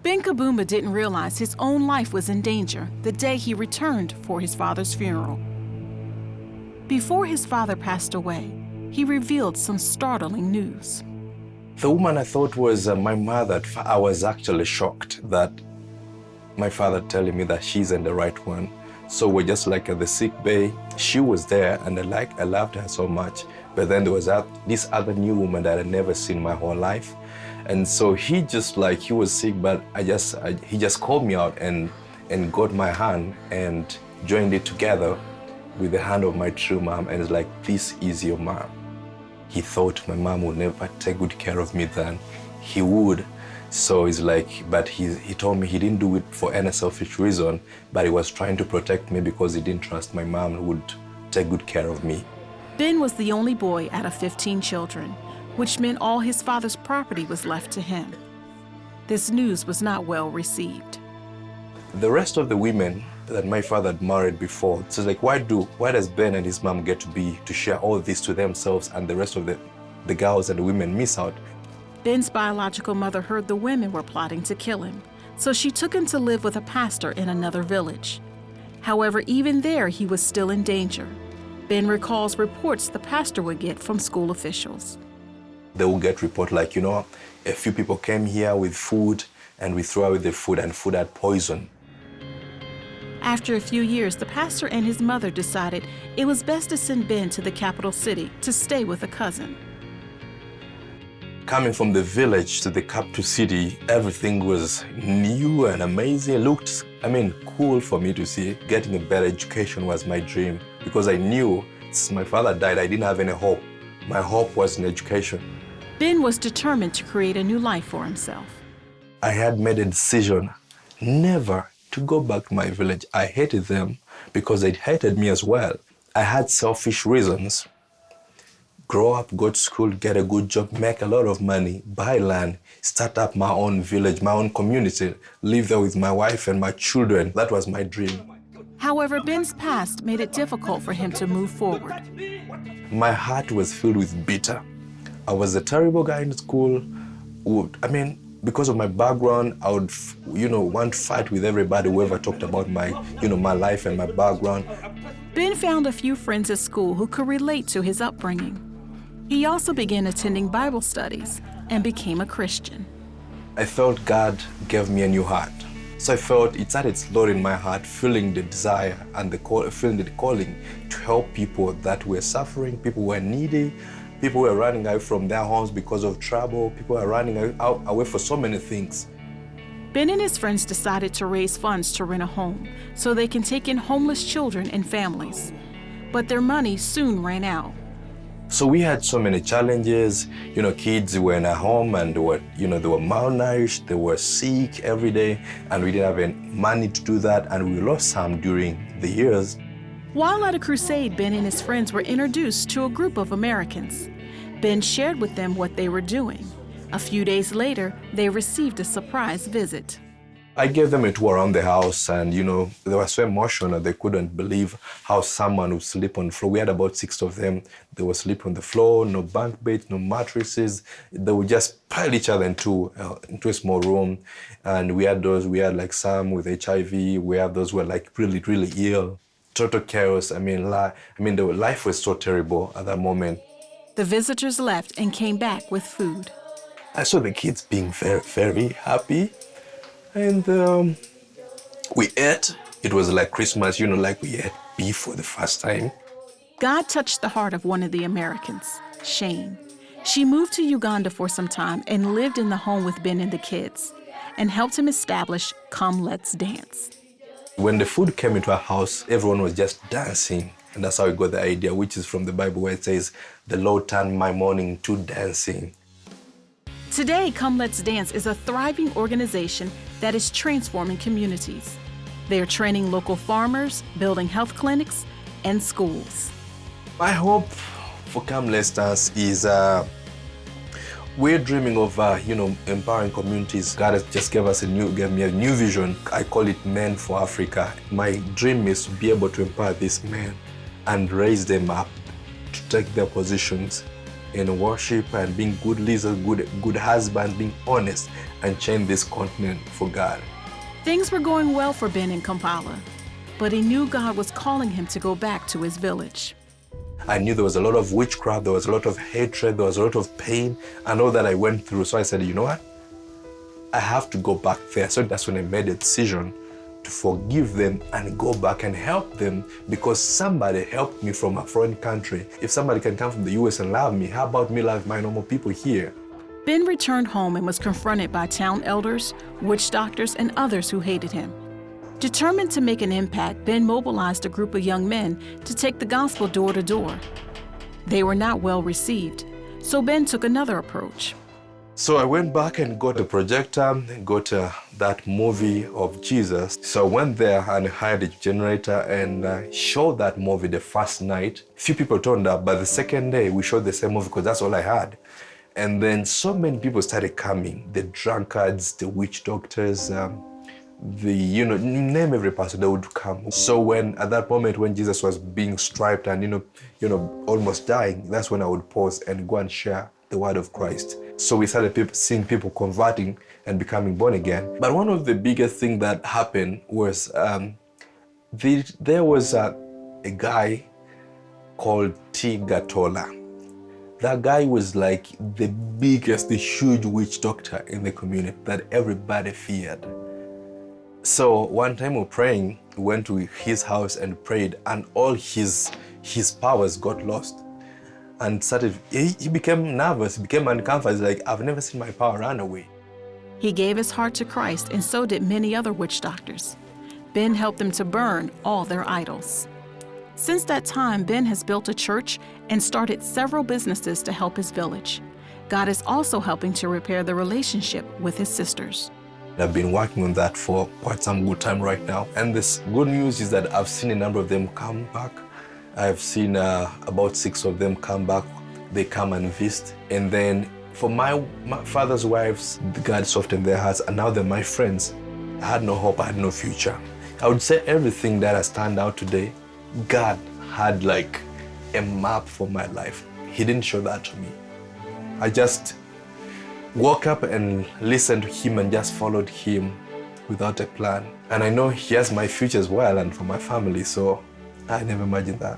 Ben Kibumba didn't realize his own life was in danger the day he returned for his father's funeral. Before his father passed away, he revealed some startling news. The woman I thought was my mother, I was actually shocked that my father telling me that she isn't the right one. So we're just like at the sick bay. She was there and I loved her so much. But then there was this other new woman that I'd never seen my whole life. And so he was sick, but he just called me out and got my hand and joined it together with the hand of my true mom, and it's like, this is your mom. He thought my mom would never take good care of me than he would. So it's like, but he told me he didn't do it for any selfish reason, but he was trying to protect me because he didn't trust my mom would take good care of me. Ben was the only boy out of 15 children, which meant all his father's property was left to him. This news was not well received. The rest of the women that my father had married before, so it's like, why does Ben and his mom get to share all this to themselves and the rest of the girls and the women miss out? Ben's biological mother heard the women were plotting to kill him, so she took him to live with a pastor in another village. However, even there, he was still in danger. Ben recalls reports the pastor would get from school officials. They will get report like, a few people came here with food and we threw away the food and food had poison. After a few years, the pastor and his mother decided it was best to send Ben to the capital city to stay with a cousin. Coming from the village to the capital city, everything was new and amazing. It looked, cool for me to see. Getting a better education was my dream because I knew since my father died, I didn't have any hope. My hope was in education. Ben was determined to create a new life for himself. I had made a decision never to go back to my village. I hated them because they hated me as well. I had selfish reasons. Grow up, go to school, get a good job, make a lot of money, buy land, start up my own village, my own community, live there with my wife and my children. That was my dream. However, Ben's past made it difficult for him to move forward. My heart was filled with bitter. I was a terrible guy in school. Because of my background, I would, want to fight with everybody, whoever talked about my life and my background. Ben found a few friends at school who could relate to his upbringing. He also began attending Bible studies and became a Christian. I felt God gave me a new heart. So I felt it started slowly in my heart, feeling the desire and feeling the calling to help people that were suffering, people who were needy, people who were running away from their homes because of trouble, people who were running away for so many things. Ben and his friends decided to raise funds to rent a home so they can take in homeless children and families. But their money soon ran out. So we had so many challenges. Kids were in a home and they were malnourished, they were sick every day, and we didn't have any money to do that, and we lost some during the years. While at a crusade, Ben and his friends were introduced to a group of Americans. Ben shared with them what they were doing. A few days later, they received a surprise visit. I gave them a tour around the house, and they were so emotional they couldn't believe how someone would sleep on the floor. We had about 6 of them. They would sleep on the floor, no bunk beds, no mattresses. They would just pile each other into a small room. And we had like some with HIV. We had those who were like really, really ill. Total chaos. The life was so terrible at that moment. The visitors left and came back with food. I saw the kids being very, very happy. And we ate. It was like Christmas, like we ate beef for the first time. God touched the heart of one of the Americans, Shane. She moved to Uganda for some time and lived in the home with Ben and the kids and helped him establish Come Let's Dance. When the food came into our house, everyone was just dancing. And that's how we got the idea, which is from the Bible where it says, the Lord turned my mourning to dancing. Today, Come Let's Dance is a thriving organization that is transforming communities. They are training local farmers, building health clinics, and schools. My hope for Come Let's Dance is we're dreaming of empowering communities. God has just gave me a new vision. I call it Men for Africa. My dream is to be able to empower these men and raise them up to take their positions in worship and being good leaders, good husbands, being honest, and change this continent for God. Things were going well for Ben in Kampala, but he knew God was calling him to go back to his village. I knew there was a lot of witchcraft, there was a lot of hatred, there was a lot of pain, and all that I went through. So I said, you know what? I have to go back there. So that's when I made a decision to forgive them and go back and help them, because somebody helped me from a foreign country. If somebody can come from the US and love me, how about me love my normal people here? Ben returned home and was confronted by town elders, witch doctors, and others who hated him. Determined to make an impact, Ben mobilized a group of young men to take the gospel door to door. They were not well received, so Ben took another approach. So I went back and got a projector and got that movie of Jesus. So I went there and hired a generator and showed that movie the first night. Few people turned up, but the second day we showed the same movie because that's all I had. And then so many people started coming, the drunkards, the witch doctors, name every person that would come. So when, at that moment when Jesus was being striped and, almost dying, that's when I would pause and go and share the word of Christ. So we started seeing people converting and becoming born again. But one of the biggest things that happened was there was a guy called T. Gatola. That guy was like the biggest, the huge witch doctor in the community that everybody feared. So one time we were praying, we went to his house and prayed, and all his powers got lost. And he became nervous, he became uncomfortable. He's like, I've never seen my power run away. He gave his heart to Christ, and so did many other witch doctors. Ben helped them to burn all their idols. Since that time, Ben has built a church and started several businesses to help his village. God is also helping to repair the relationship with his sisters. I've been working on that for quite some good time right now. And this good news is that I've seen a number of them come back. I've seen about 6 of them come back. They come and visit. And then for my father's wives, God softened their hearts, and now they're my friends. I had no hope, I had no future. I would say everything that has turned out today, God had like a map for my life. He didn't show that to me. I just woke up and listened to him and just followed him without a plan. And I know he has my future as well and for my family, so I never imagined that.